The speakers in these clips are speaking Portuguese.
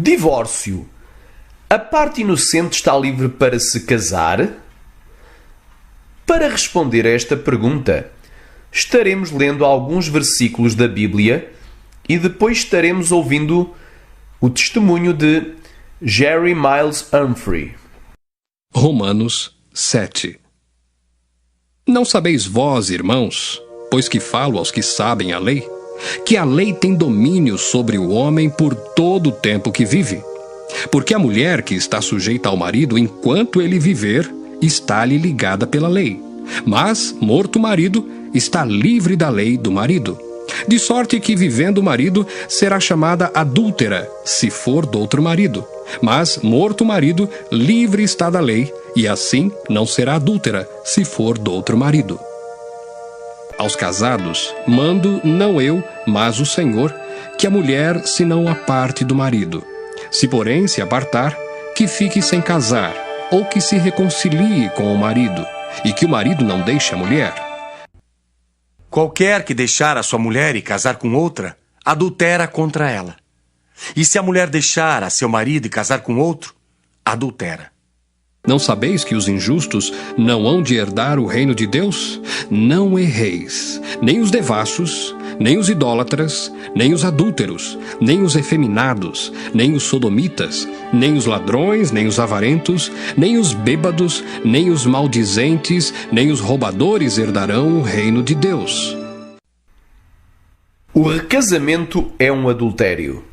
Divórcio. A parte inocente está livre para se casar? Para responder a esta pergunta, estaremos lendo alguns versículos da Bíblia e depois estaremos ouvindo o testemunho de Jerry Miles Humphrey. Romanos 7. Não sabeis vós, irmãos, pois que falo aos que sabem a lei, que a lei tem domínio sobre o homem por todo o tempo que vive. Porque a mulher que está sujeita ao marido enquanto ele viver, está-lhe ligada pela lei. Mas, morto o marido, está livre da lei do marido. De sorte que, vivendo o marido, será chamada adúltera, se for do outro marido. Mas, morto o marido, livre está da lei, e assim não será adúltera, se for do outro marido. Aos casados, mando não eu, mas o Senhor, que a mulher se não aparte do marido. Se porém se apartar, que fique sem casar, ou que se reconcilie com o marido, e que o marido não deixe a mulher. Qualquer que deixar a sua mulher e casar com outra, adultera contra ela. E se a mulher deixar a seu marido e casar com outro, adultera. Não sabeis que os injustos não hão de herdar o reino de Deus? Não erreis, nem os devassos, nem os idólatras, nem os adúlteros, nem os efeminados, nem os sodomitas, nem os ladrões, nem os avarentos, nem os bêbados, nem os maldizentes, nem os roubadores herdarão o reino de Deus. O recasamento é um adultério.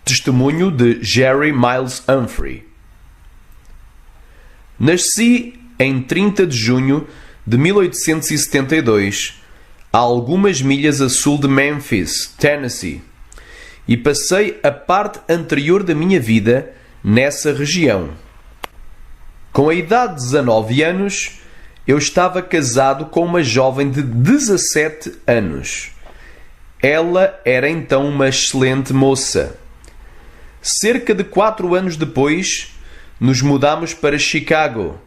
Testemunho de Jerry Miles Humphrey. Nasci em 30 de junho de 1872, a algumas milhas a sul de Memphis, Tennessee, e passei a parte anterior da minha vida nessa região. Com a idade de 19 anos, eu estava casado com uma jovem de 17 anos. Ela era então uma excelente moça. Cerca de 4 anos depois, nos mudamos para Chicago,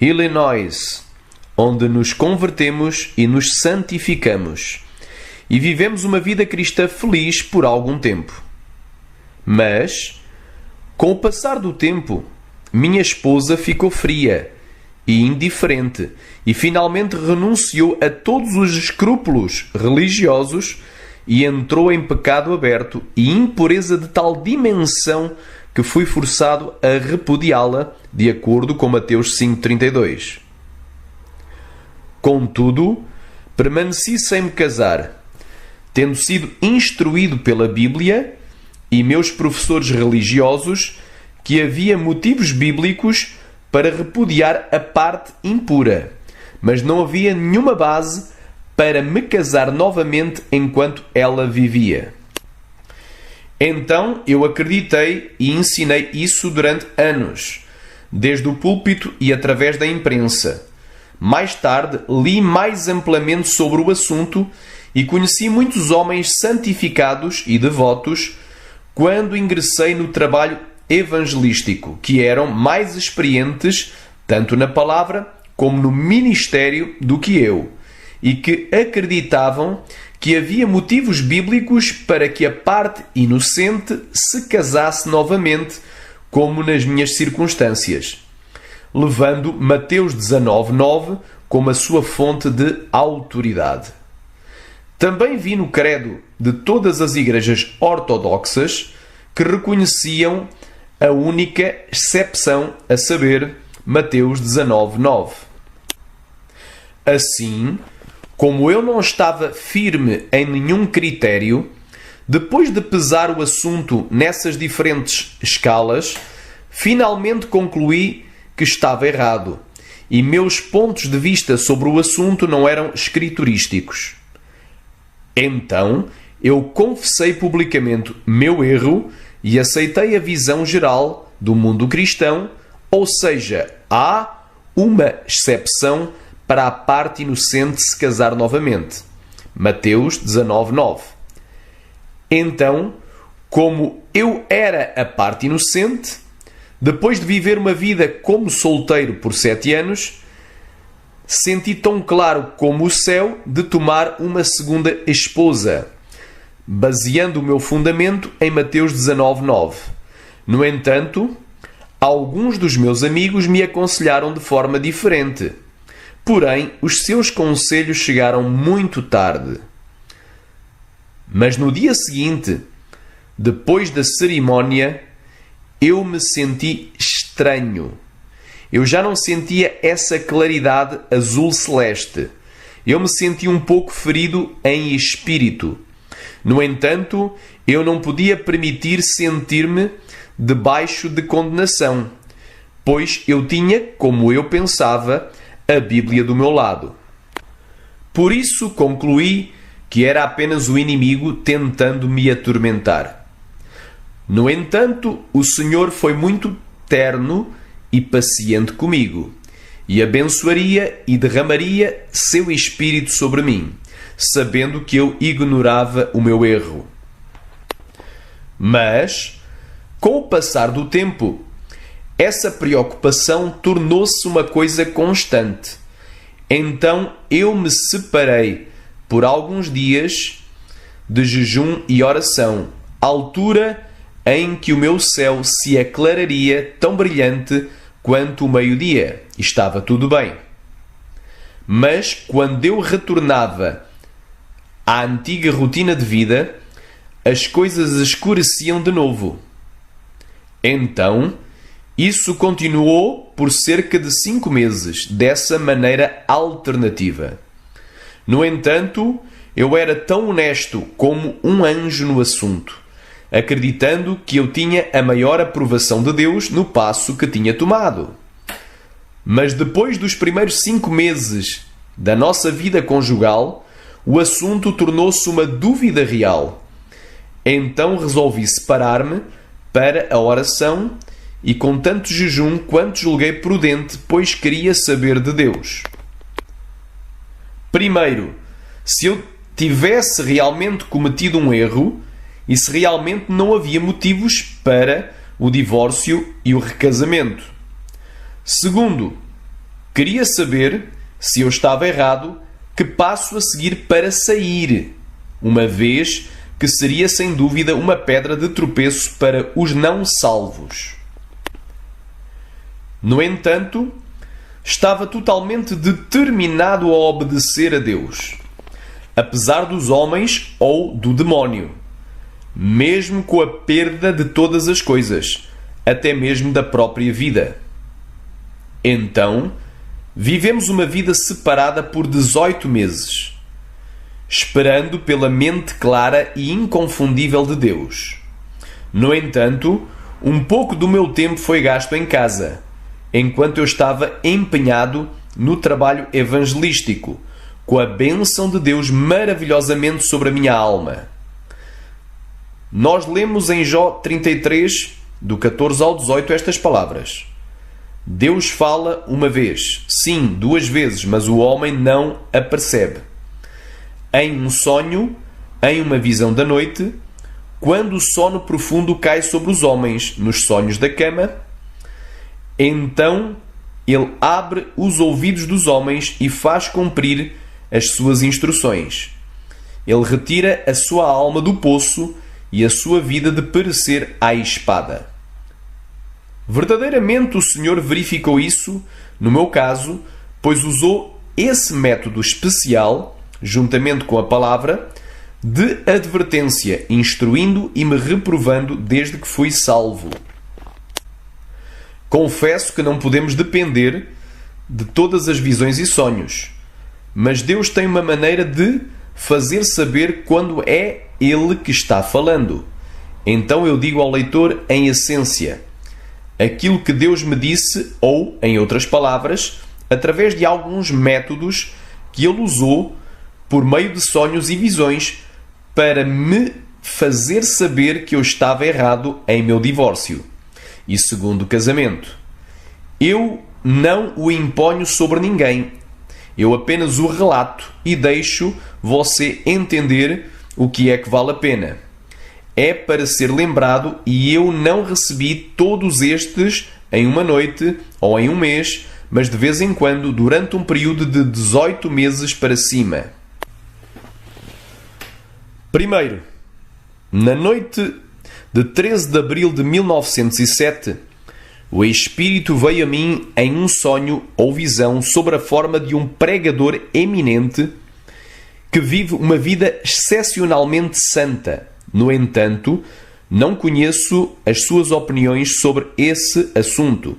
Illinois, onde nos convertemos e nos santificamos, e vivemos uma vida cristã feliz por algum tempo. Mas, com o passar do tempo, minha esposa ficou fria e indiferente e finalmente renunciou a todos os escrúpulos religiosos e entrou em pecado aberto e impureza de tal dimensão que fui forçado a repudiá-la, de acordo com Mateus 5,32. Contudo, permaneci sem me casar, tendo sido instruído pela Bíblia e meus professores religiosos que havia motivos bíblicos para repudiar a parte impura, mas não havia nenhuma base para me casar novamente enquanto ela vivia. Então eu acreditei e ensinei isso durante anos, desde o púlpito e através da imprensa. Mais tarde li mais amplamente sobre o assunto e conheci muitos homens santificados e devotos quando ingressei no trabalho evangelístico, que eram mais experientes tanto na palavra como no ministério do que eu, e que acreditavam que havia motivos bíblicos para que a parte inocente se casasse novamente, como nas minhas circunstâncias, levando Mateus 19,9 como a sua fonte de autoridade. Também vi no credo de todas as igrejas ortodoxas que reconheciam a única exceção, a saber, Mateus 19,9. Assim, como eu não estava firme em nenhum critério, depois de pesar o assunto nessas diferentes escalas, finalmente concluí que estava errado e meus pontos de vista sobre o assunto não eram escriturísticos. Então, eu confessei publicamente meu erro e aceitei a visão geral do mundo cristão, ou seja, há uma exceção para a parte inocente se casar novamente. Mateus 19,9. Então, como eu era a parte inocente, depois de viver uma vida como solteiro por 7 anos, senti tão claro como o céu de tomar uma segunda esposa, baseando o meu fundamento em Mateus 19,9. No entanto, alguns dos meus amigos me aconselharam de forma diferente. Porém, os seus conselhos chegaram muito tarde. Mas no dia seguinte, depois da cerimónia, eu me senti estranho. Eu já não sentia essa claridade azul celeste. Eu me senti um pouco ferido em espírito. No entanto, eu não podia permitir sentir-me debaixo de condenação, pois eu tinha, como eu pensava, a Bíblia do meu lado. Por isso concluí que era apenas o inimigo tentando me atormentar. No entanto, o Senhor foi muito terno e paciente comigo, e abençoaria e derramaria seu Espírito sobre mim, sabendo que eu ignorava o meu erro. Mas, com o passar do tempo, essa preocupação tornou-se uma coisa constante. Então eu me separei por alguns dias de jejum e oração, altura em que o meu céu se aclararia tão brilhante quanto o meio-dia. Estava tudo bem. Mas quando eu retornava à antiga rotina de vida, as coisas escureciam de novo. Então, isso continuou por cerca de 5 meses, dessa maneira alternativa. No entanto, eu era tão honesto como um anjo no assunto, acreditando que eu tinha a maior aprovação de Deus no passo que tinha tomado. Mas depois dos primeiros 5 meses da nossa vida conjugal, o assunto tornou-se uma dúvida real. Então resolvi separar-me para a oração e com tanto jejum quanto julguei prudente, pois queria saber de Deus. Primeiro, se eu tivesse realmente cometido um erro e se realmente não havia motivos para o divórcio e o recasamento. Segundo, queria saber, se eu estava errado, que passo a seguir para sair, uma vez que seria sem dúvida uma pedra de tropeço para os não salvos. No entanto, estava totalmente determinado a obedecer a Deus, apesar dos homens ou do demónio, mesmo com a perda de todas as coisas, até mesmo da própria vida. Então, vivemos uma vida separada por 18 meses, esperando pela mente clara e inconfundível de Deus. No entanto, um pouco do meu tempo foi gasto em casa, enquanto eu estava empenhado no trabalho evangelístico, com a bênção de Deus maravilhosamente sobre a minha alma. Nós lemos em Jó 33, do 14 ao 18, estas palavras. Deus fala uma vez, sim, 2 vezes, mas o homem não a percebe. Em um sonho, em uma visão da noite, quando o sono profundo cai sobre os homens, nos sonhos da cama, então ele abre os ouvidos dos homens e faz cumprir as suas instruções. Ele retira a sua alma do poço e a sua vida de perecer à espada. Verdadeiramente o Senhor verificou isso, no meu caso, pois usou esse método especial, juntamente com a palavra, de advertência, instruindo e me reprovando desde que fui salvo. Confesso que não podemos depender de todas as visões e sonhos, mas Deus tem uma maneira de fazer saber quando é Ele que está falando. Então eu digo ao leitor, em essência, aquilo que Deus me disse, ou, em outras palavras, através de alguns métodos que Ele usou por meio de sonhos e visões para me fazer saber que eu estava errado em meu divórcio e segundo casamento. Eu não o imponho sobre ninguém. Eu apenas o relato e deixo você entender o que é que vale a pena. É para ser lembrado e eu não recebi todos estes em uma noite ou em um mês, mas de vez em quando durante um período de 18 meses para cima. Primeiro, na noite de 13 de abril de 1907, o Espírito veio a mim em um sonho ou visão sob a forma de um pregador eminente que vive uma vida excepcionalmente santa. No entanto, não conheço as suas opiniões sobre esse assunto.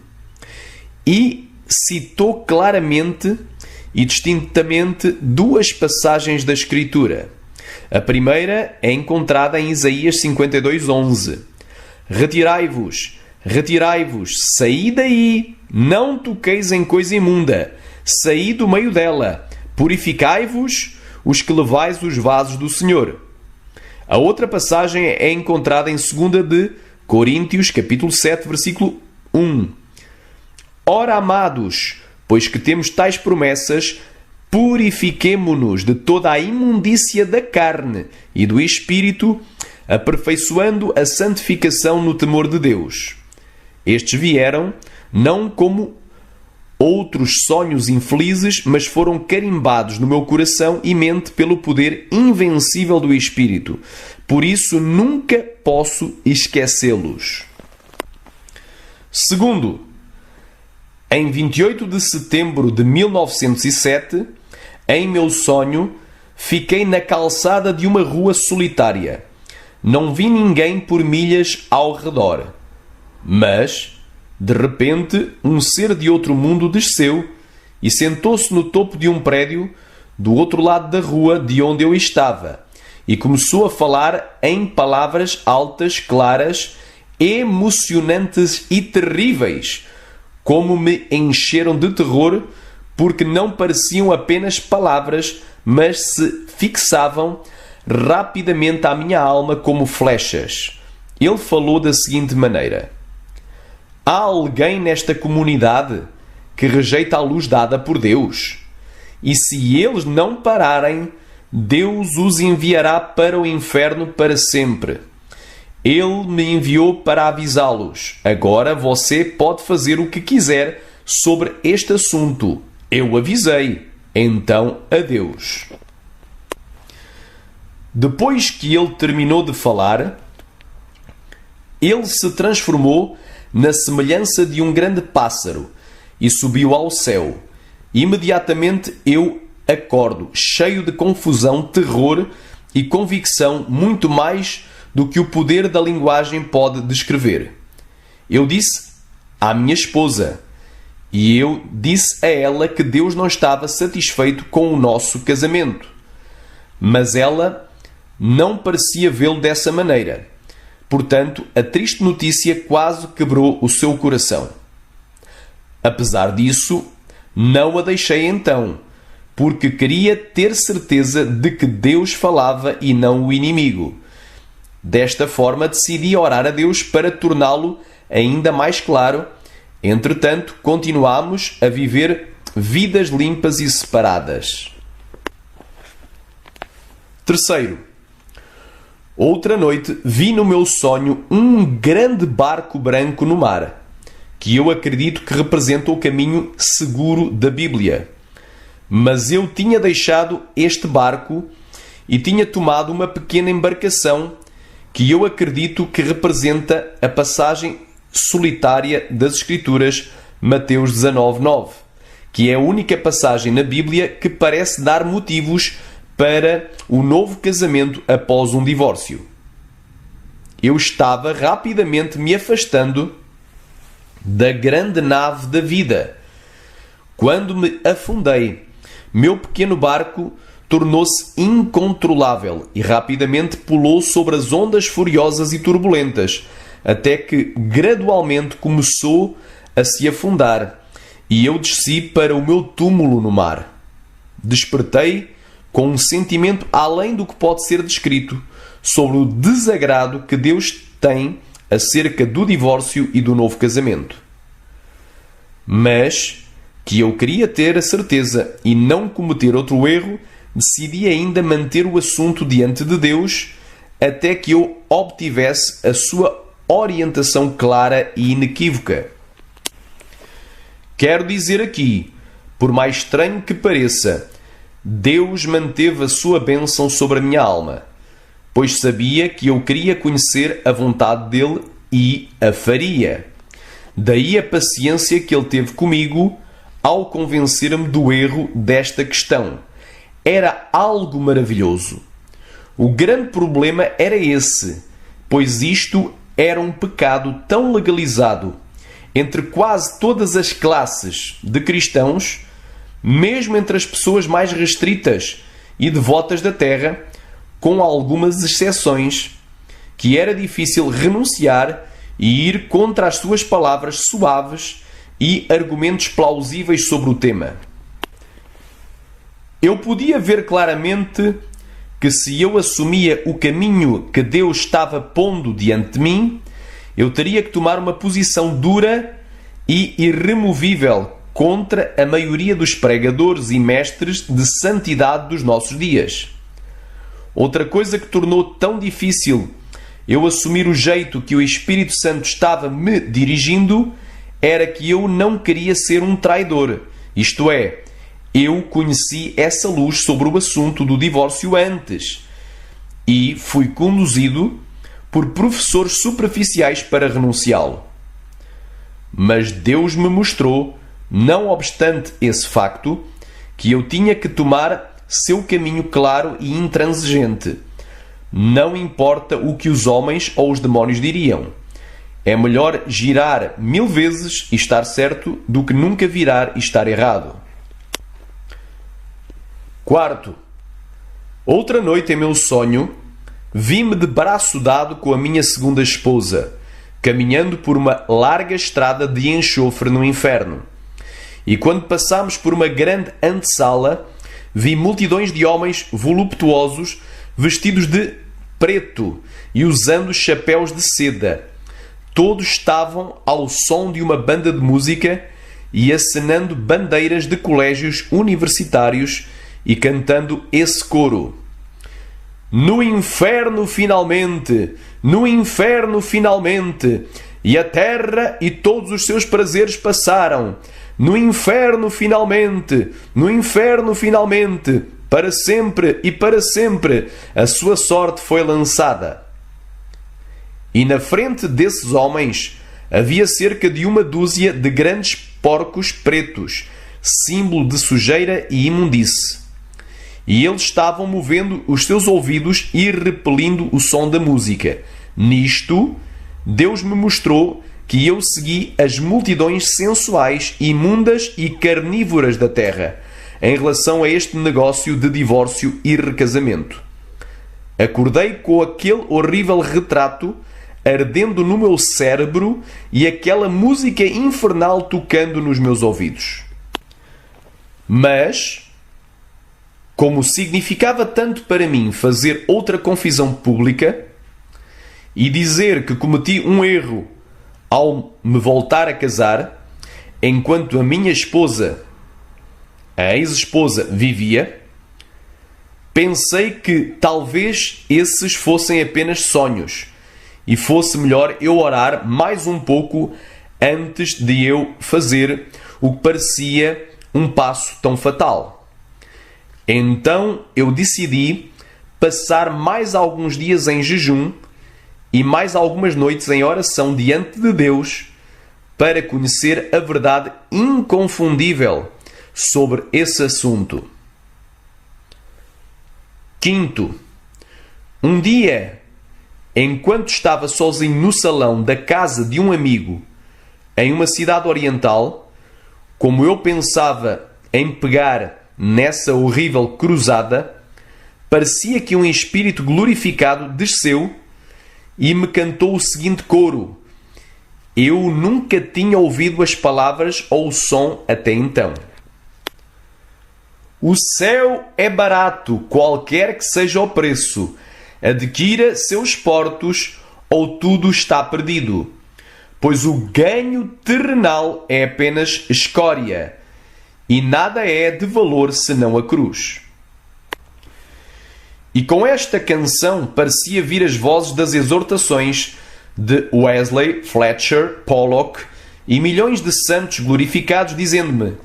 E citou claramente e distintamente duas passagens da Escritura. A primeira é encontrada em Isaías 52:11. Retirai-vos, retirai-vos, saí daí, não toqueis em coisa imunda, saí do meio dela, purificai-vos, os que levais os vasos do Senhor. A outra passagem é encontrada em 2 de Coríntios, capítulo 7, versículo 1. Ora, amados, pois que temos tais promessas, purifiquemo-nos de toda a imundícia da carne e do espírito, aperfeiçoando a santificação no temor de Deus. Estes vieram, não como outros sonhos infelizes, mas foram carimbados no meu coração e mente pelo poder invencível do Espírito. Por isso nunca posso esquecê-los. Segundo, em 28 de setembro de 1907, em meu sonho, fiquei na calçada de uma rua solitária. Não vi ninguém por milhas ao redor. Mas, de repente, um ser de outro mundo desceu e sentou-se no topo de um prédio do outro lado da rua de onde eu estava e começou a falar em palavras altas, claras, emocionantes e terríveis, como me encheram de terror, porque não pareciam apenas palavras, mas se fixavam rapidamente à minha alma como flechas. Ele falou da seguinte maneira: há alguém nesta comunidade que rejeita a luz dada por Deus. E se eles não pararem, Deus os enviará para o inferno para sempre. Ele me enviou para avisá-los. Agora você pode fazer o que quiser sobre este assunto. Eu avisei. Então, adeus. Depois que ele terminou de falar, ele se transformou na semelhança de um grande pássaro e subiu ao céu. Imediatamente eu acordo, cheio de confusão, terror e convicção, muito mais do que o poder da linguagem pode descrever. Eu disse à minha esposa, e eu disse a ela que Deus não estava satisfeito com o nosso casamento. Mas ela não parecia vê-lo dessa maneira. Portanto, a triste notícia quase quebrou o seu coração. Apesar disso, não a deixei então, porque queria ter certeza de que Deus falava e não o inimigo. Desta forma, decidi orar a Deus para torná-lo ainda mais claro. Entretanto, continuámos a viver vidas limpas e separadas. Terceiro, outra noite vi no meu sonho um grande barco branco no mar, que eu acredito que representa o caminho seguro da Bíblia. Mas eu tinha deixado este barco e tinha tomado uma pequena embarcação que eu acredito que representa a passagem solitária das Escrituras, Mateus 19:9, que é a única passagem na Bíblia que parece dar motivos para o novo casamento após um divórcio. Eu estava rapidamente me afastando da grande nave da vida. Quando me afundei, meu pequeno barco tornou-se incontrolável e rapidamente pulou sobre as ondas furiosas e turbulentas, até que gradualmente começou a se afundar, e eu desci para o meu túmulo no mar. Despertei com um sentimento além do que pode ser descrito sobre o desagrado que Deus tem acerca do divórcio e do novo casamento. Mas que eu queria ter a certeza e não cometer outro erro, decidi ainda manter o assunto diante de Deus até que eu obtivesse a sua orientação clara e inequívoca. Quero dizer aqui, por mais estranho que pareça, Deus manteve a sua bênção sobre a minha alma. pois sabia que eu queria conhecer a vontade dele e a faria. Daí a paciência que ele teve comigo ao convencer-me do erro desta questão. Era algo maravilhoso. O grande problema era esse, pois isto era um pecado tão legalizado entre quase todas as classes de cristãos, mesmo entre as pessoas mais restritas e devotas da terra, com algumas exceções, que era difícil renunciar e ir contra as suas palavras suaves e argumentos plausíveis sobre o tema. Eu podia ver claramente que se eu assumia o caminho que Deus estava pondo diante de mim, eu teria que tomar uma posição dura e irremovível contra a maioria dos pregadores e mestres de santidade dos nossos dias. Outra coisa que tornou tão difícil eu assumir o jeito que o Espírito Santo estava me dirigindo era que eu não queria ser um traidor. Isto é, eu conheci essa luz sobre o assunto do divórcio antes e fui conduzido por professores superficiais para renunciá-lo. Mas Deus me mostrou, não obstante esse facto, que eu tinha que tomar seu caminho claro e intransigente. Não importa o que os homens ou os demónios diriam. É melhor girar 1000 vezes e estar certo do que nunca virar e estar errado. Quarto, outra noite em meu sonho, vi-me de braço dado com a minha segunda esposa, caminhando por uma larga estrada de enxofre no inferno. E quando passámos por uma grande antessala, vi multidões de homens voluptuosos, vestidos de preto e usando chapéus de seda. Todos estavam ao som de uma banda de música e acenando bandeiras de colégios universitários e cantando esse coro: no inferno finalmente, no inferno finalmente, e a terra e todos os seus prazeres passaram. No inferno finalmente, no inferno finalmente, para sempre e para sempre, a sua sorte foi lançada. E na frente desses homens havia cerca de 1 dúzia de grandes porcos pretos, símbolo de sujeira e imundície. E eles estavam movendo os seus ouvidos e repelindo o som da música. Nisto, Deus me mostrou que eu segui as multidões sensuais, imundas e carnívoras da terra, em relação a este negócio de divórcio e recasamento. Acordei com aquele horrível retrato ardendo no meu cérebro e aquela música infernal tocando nos meus ouvidos. Mas, como significava tanto para mim fazer outra confissão pública e dizer que cometi um erro ao me voltar a casar, enquanto a minha esposa, a ex-esposa, vivia, pensei que talvez esses fossem apenas sonhos e fosse melhor eu orar mais um pouco antes de eu fazer o que parecia um passo tão fatal. Então eu decidi passar mais alguns dias em jejum e mais algumas noites em oração diante de Deus para conhecer a verdade inconfundível sobre esse assunto. Quinto, um dia, enquanto estava sozinho no salão da casa de um amigo em uma cidade oriental, como eu pensava em pegar nessa horrível cruzada, parecia que um espírito glorificado desceu e me cantou o seguinte coro. Eu nunca tinha ouvido as palavras ou o som até então. O céu é barato, qualquer que seja o preço. Adquira seus portos ou tudo está perdido. Pois o ganho terrenal é apenas escória, e nada é de valor senão a cruz. E com esta canção parecia vir as vozes das exortações de Wesley, Fletcher, Pollock e milhões de santos glorificados dizendo-me: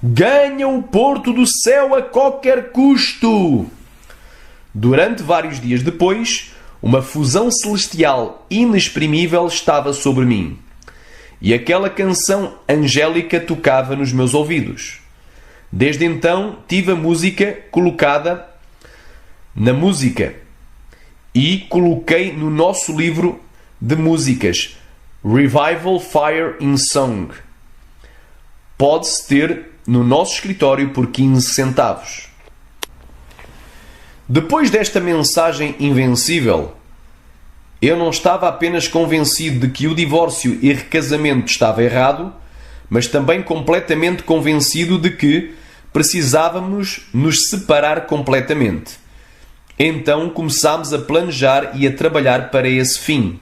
ganha o porto do céu a qualquer custo! Durante vários dias depois, uma fusão celestial inexprimível estava sobre mim, e aquela canção angélica tocava nos meus ouvidos. Desde então tive a música colocada na música e coloquei no nosso livro de músicas Revival Fire in Song. Pode-se ter no nosso escritório por 15 centavos. Depois desta mensagem invencível, eu não estava apenas convencido de que o divórcio e recasamento estava errado, mas também completamente convencido de que precisávamos nos separar completamente. Então começámos a planejar e a trabalhar para esse fim.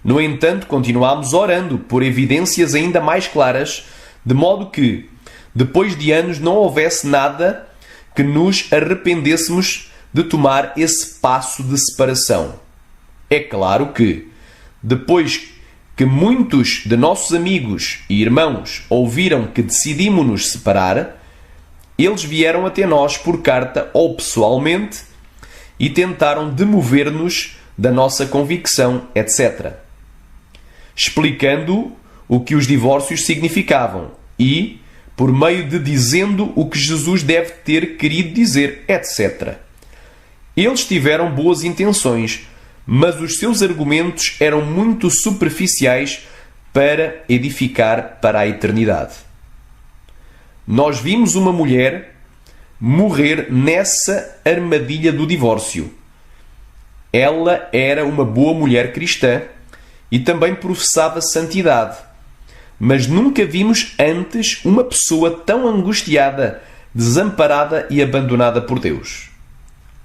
No entanto, continuámos orando por evidências ainda mais claras, de modo que, depois de anos, não houvesse nada que nos arrependêssemos de tomar esse passo de separação. É claro que, depois que muitos de nossos amigos e irmãos ouviram que decidimos nos separar, eles vieram até nós por carta ou pessoalmente e tentaram demover-nos da nossa convicção, etc., explicando o que os divórcios significavam e, por meio de dizendo o que Jesus deve ter querido dizer, etc. Eles tiveram boas intenções, mas os seus argumentos eram muito superficiais para edificar para a eternidade. Nós vimos uma mulher morrer nessa armadilha do divórcio. Ela era uma boa mulher cristã e também professava santidade, mas nunca vimos antes uma pessoa tão angustiada, desamparada e abandonada por Deus.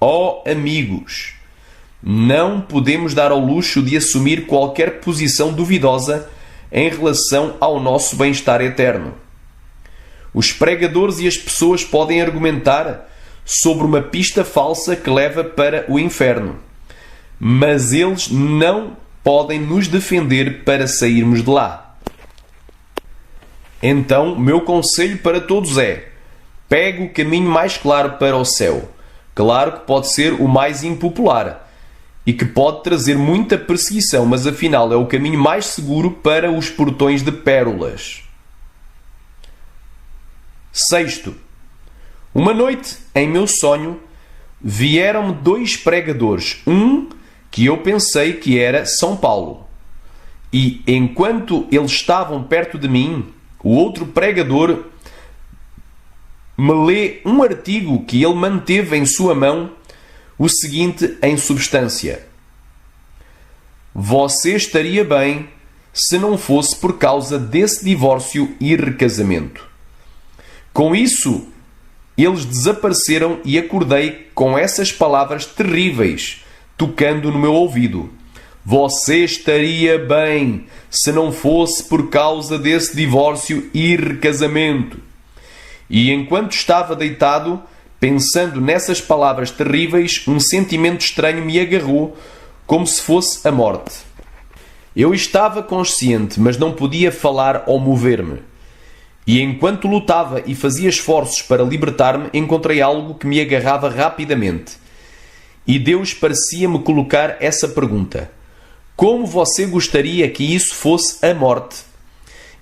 Oh, amigos, não podemos dar ao luxo de assumir qualquer posição duvidosa em relação ao nosso bem-estar eterno. Os pregadores e as pessoas podem argumentar sobre uma pista falsa que leva para o inferno, mas eles não podem nos defender para sairmos de lá. Então, meu conselho para todos é: pegue o caminho mais claro para o céu. Claro que pode ser o mais impopular e que pode trazer muita perseguição, mas afinal é o caminho mais seguro para os portões de pérolas. Sexto, uma noite, em meu sonho, vieram-me 2 pregadores, um que eu pensei que era São Paulo, e enquanto eles estavam perto de mim, o outro pregador me lê um artigo que ele manteve em sua mão, o seguinte em substância: você estaria bem se não fosse por causa desse divórcio e recasamento. Com isso, eles desapareceram e acordei com essas palavras terríveis tocando no meu ouvido. Você estaria bem se não fosse por causa desse divórcio e recasamento. E enquanto estava deitado, pensando nessas palavras terríveis, um sentimento estranho me agarrou, como se fosse a morte. Eu estava consciente, mas não podia falar ou mover-me. E enquanto lutava e fazia esforços para libertar-me, encontrei algo que me agarrava rapidamente. E Deus parecia-me colocar essa pergunta: como você gostaria que isso fosse a morte?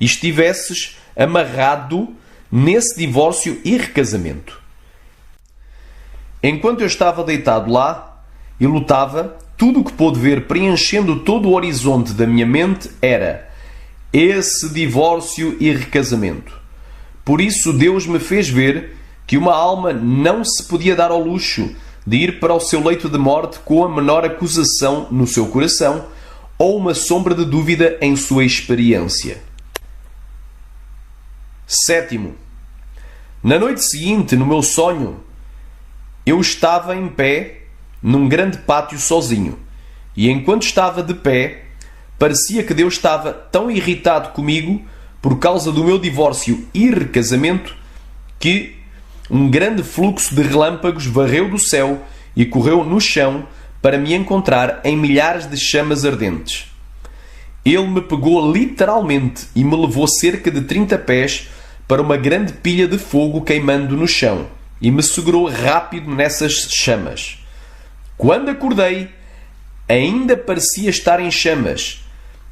E estivesses amarrado nesse divórcio e recasamento. Enquanto eu estava deitado lá e lutava, tudo o que pude ver preenchendo todo o horizonte da minha mente era esse divórcio e recasamento. Por isso Deus me fez ver que uma alma não se podia dar ao luxo de ir para o seu leito de morte com a menor acusação no seu coração ou uma sombra de dúvida em sua experiência. Sétimo, na noite seguinte, no meu sonho, eu estava em pé num grande pátio sozinho, e enquanto estava de pé, parecia que Deus estava tão irritado comigo por causa do meu divórcio e recasamento que um grande fluxo de relâmpagos varreu do céu e correu no chão para me encontrar em milhares de chamas ardentes. Ele me pegou literalmente e me levou cerca de 30 pés para uma grande pilha de fogo queimando no chão e me segurou rápido nessas chamas. Quando acordei, ainda parecia estar em chamas.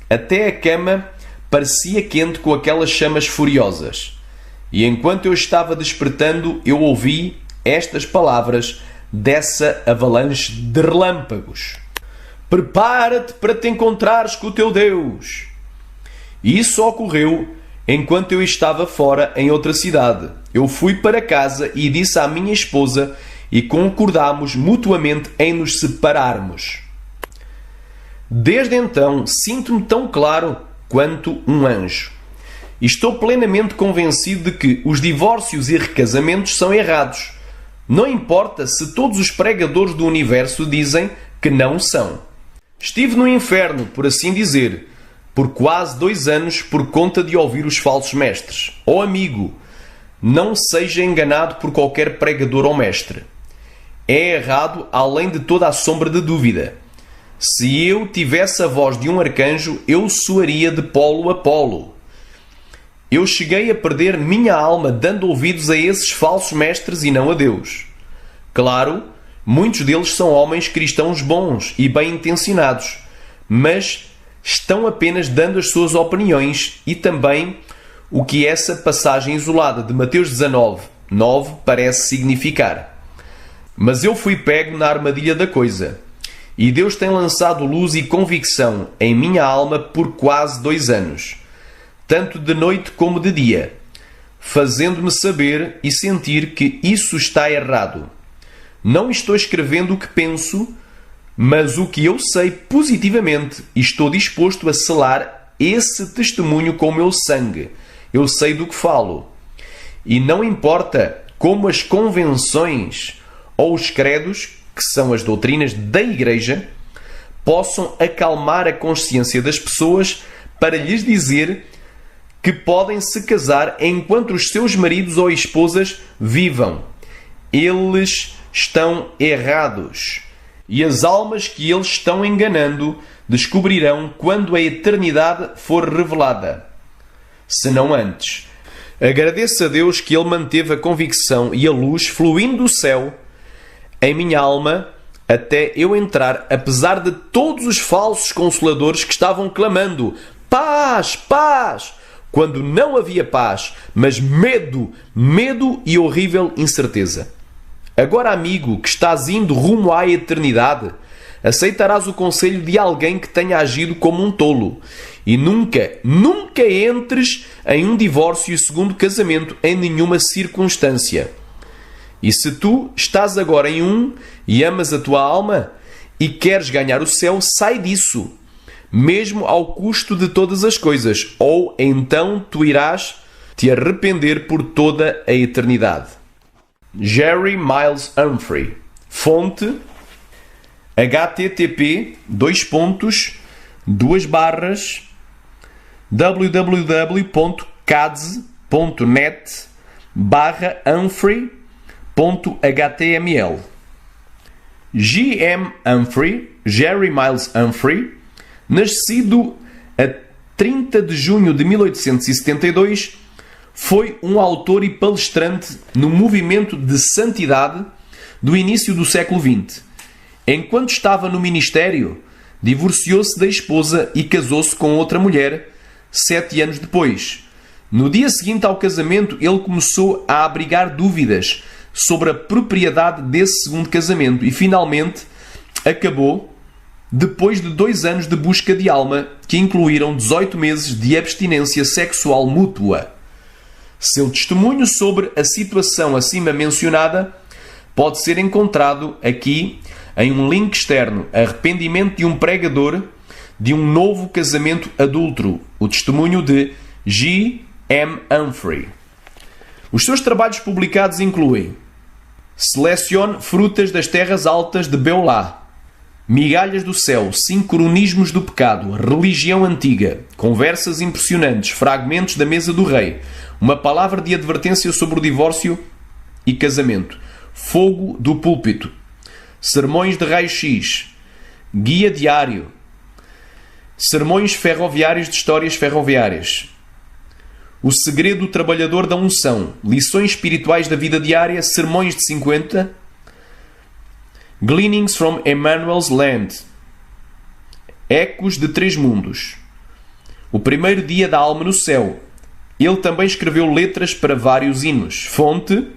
Até a cama parecia quente com aquelas chamas furiosas. E enquanto eu estava despertando, eu ouvi estas palavras dessa avalanche de relâmpagos: prepara-te para te encontrares com o teu Deus. E isso ocorreu enquanto eu estava fora em outra cidade. Eu fui para casa e disse à minha esposa e concordámos mutuamente em nos separarmos. Desde então, sinto-me tão claro quanto um anjo. E estou plenamente convencido de que os divórcios e recasamentos são errados. Não importa se todos os pregadores do universo dizem que não são. Estive no inferno, por assim dizer, por quase 2 anos por conta de ouvir os falsos mestres. Ó amigo, não seja enganado por qualquer pregador ou mestre. É errado além de toda a sombra de dúvida. Se eu tivesse a voz de um arcanjo, eu soaria de polo a polo. Eu cheguei a perder minha alma dando ouvidos a esses falsos mestres e não a Deus. Claro, muitos deles são homens cristãos bons e bem-intencionados, mas estão apenas dando as suas opiniões e também o que essa passagem isolada de Mateus 19:9 parece significar. Mas eu fui pego na armadilha da coisa. E Deus tem lançado luz e convicção em minha alma por quase 2 anos, tanto de noite como de dia, fazendo-me saber e sentir que isso está errado. Não estou escrevendo o que penso, mas o que eu sei positivamente, e estou disposto a selar esse testemunho com o meu sangue. Eu sei do que falo. E não importa como as convenções ou os credos, que são as doutrinas da Igreja, possam acalmar a consciência das pessoas para lhes dizer que podem se casar enquanto os seus maridos ou esposas vivam. Eles estão errados. E as almas que eles estão enganando descobrirão quando a eternidade for revelada. Se não antes. Agradeço a Deus que Ele manteve a convicção e a luz fluindo do céu em minha alma até eu entrar, apesar de todos os falsos consoladores que estavam clamando paz, paz, quando não havia paz, mas medo e horrível incerteza. Agora, amigo, que estás indo rumo à eternidade, aceitarás o conselho de alguém que tenha agido como um tolo. E nunca entres em um divórcio e segundo casamento em nenhuma circunstância. E se tu estás agora em um e amas a tua alma e queres ganhar o céu, sai disso, mesmo ao custo de todas as coisas, ou então tu irás te arrepender por toda a eternidade. Jerry Miles Humphrey. Fonte http://www.cads.net/Humphrey.html. G.M. Humphrey, Jerry Miles Humphrey, nascido a 30 de junho de 1872, foi um autor e palestrante no movimento de santidade do início do século XX. Enquanto estava no ministério, divorciou-se da esposa e casou-se com outra mulher 7 anos depois. No dia seguinte ao casamento, ele começou a abrigar dúvidas sobre a propriedade desse segundo casamento e finalmente acabou depois de 2 anos de busca de alma que incluíram 18 meses de abstinência sexual mútua. Seu testemunho sobre a situação acima mencionada pode ser encontrado aqui em um link externo, Arrependimento de um pregador de um novo casamento adúltero, o testemunho de G.M. Humphrey. Os seus trabalhos publicados incluem Selecione frutas das terras altas de Beulah, Migalhas do céu, Sincronismos do pecado, Religião antiga, Conversas impressionantes, Fragmentos da mesa do rei, Uma palavra de advertência sobre o divórcio e casamento, Fogo do púlpito, Sermões de raio-x, Guia diário, Sermões ferroviários de histórias ferroviárias, O segredo do trabalhador da unção, Lições espirituais da vida diária, Sermões de 50, Gleanings from Emmanuel's Land. Ecos de Três Mundos. O primeiro dia da alma no céu. Ele também escreveu letras para vários hinos. Fonte: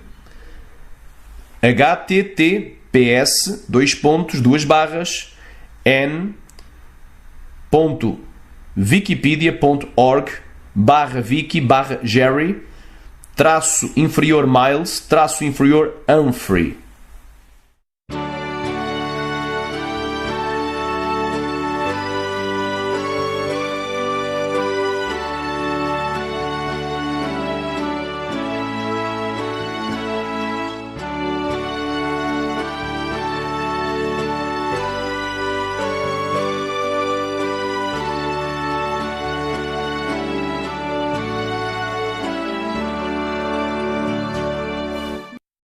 https n.wikipedia.org/wiki/Jerry _inferior Miles _inferior Humphrey.